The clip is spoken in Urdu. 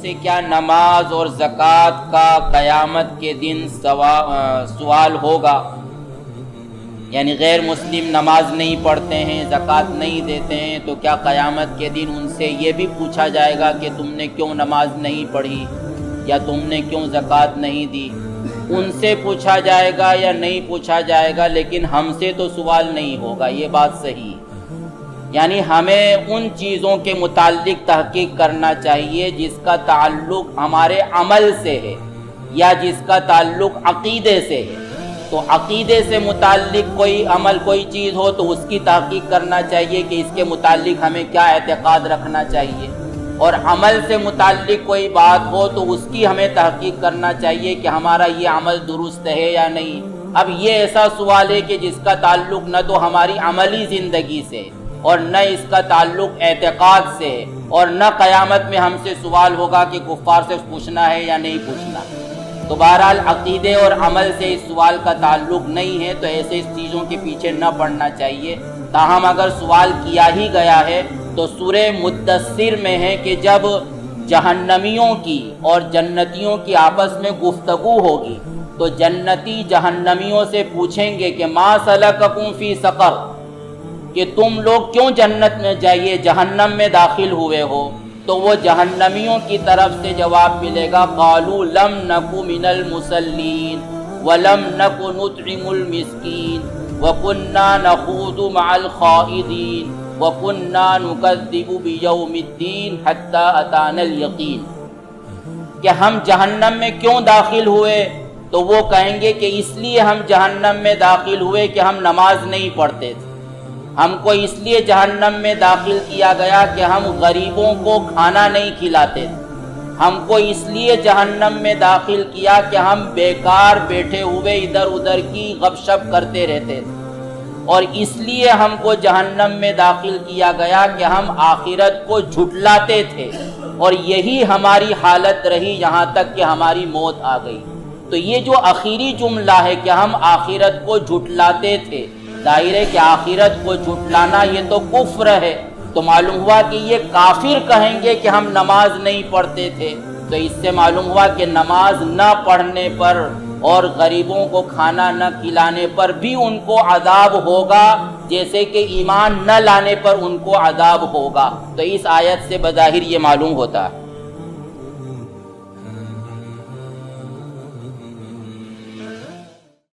سے کیا نماز اور زکوٰۃ کا قیامت کے دن سوال ہوگا؟ یعنی غیر مسلم نماز نہیں پڑھتے ہیں، زکوٰۃ نہیں دیتے ہیں، تو کیا قیامت کے دن ان سے یہ بھی پوچھا جائے گا کہ تم نے کیوں نماز نہیں پڑھی یا تم نے کیوں زکوٰۃ نہیں دی؟ ان سے پوچھا جائے گا یا نہیں پوچھا جائے گا، لیکن ہم سے تو سوال نہیں ہوگا، یہ بات صحیح ہے۔ یعنی ہمیں ان چیزوں کے متعلق تحقیق کرنا چاہیے جس کا تعلق ہمارے عمل سے ہے یا جس کا تعلق عقیدے سے ہے۔ تو عقیدے سے متعلق کوئی عمل کوئی چیز ہو تو اس کی تحقیق کرنا چاہیے کہ اس کے متعلق ہمیں کیا اعتقاد رکھنا چاہیے، اور عمل سے متعلق کوئی بات ہو تو اس کی ہمیں تحقیق کرنا چاہیے کہ ہمارا یہ عمل درست ہے یا نہیں۔ اب یہ ایسا سوال ہے کہ جس کا تعلق نہ تو ہماری عملی زندگی سے اور نہ اس کا تعلق اعتقاد سے ہے، اور نہ قیامت میں ہم سے سوال ہوگا کہ کفار سے پوچھنا ہے یا نہیں پوچھنا۔ تو بہرحال عقیدے اور عمل سے اس سوال کا تعلق نہیں ہے، تو ایسے چیزوں کے پیچھے نہ پڑنا چاہیے۔ تاہم اگر سوال کیا ہی گیا ہے تو سورہ مدثر میں ہے کہ جب جہنمیوں کی اور جنتیوں کی آپس میں گفتگو ہوگی تو جنتی جہنمیوں سے پوچھیں گے کہ ما سلککم فی سقر، کہ تم لوگ کیوں جنت میں جائیے جہنم میں داخل ہوئے ہو؟ تو وہ جہنمیوں کی طرف سے جواب ملے گا قالوا لم نک من المصلین ولم نک نطعم المسکین وکنا نخوض مع الخائضین وکنا نکذب بیوم الدین حتی اتانا الیقین، کہ ہم جہنم میں کیوں داخل ہوئے؟ تو وہ کہیں گے کہ اس لیے ہم جہنم میں داخل ہوئے کہ ہم نماز نہیں پڑھتے تھے، ہم کو اس لیے جہنم میں داخل کیا گیا کہ ہم غریبوں کو کھانا نہیں کھلاتے تھے، ہم کو اس لیے جہنم میں داخل کیا کہ ہم بیکار بیٹھے ہوئے ادھر ادھر کی غپ شپ کرتے رہتے تھے، اور اس لیے ہم کو جہنم میں داخل کیا گیا کہ ہم آخرت کو جھٹلاتے تھے، اور یہی ہماری حالت رہی یہاں تک کہ ہماری موت آ گئی۔ تو یہ جو آخری جملہ ہے کہ ہم آخرت کو جھٹلاتے تھے، ظاہر ہے کہ آخرت کو جھٹلانا یہ تو کفر ہے، تو معلوم ہوا کہ یہ کافر کہیں گے کہ ہم نماز نہیں پڑھتے تھے۔ تو اس سے معلوم ہوا کہ نماز نہ پڑھنے پر اور غریبوں کو کھانا نہ کھلانے پر بھی ان کو عذاب ہوگا، جیسے کہ ایمان نہ لانے پر ان کو عذاب ہوگا۔ تو اس آیت سے بظاہر یہ معلوم ہوتا ہے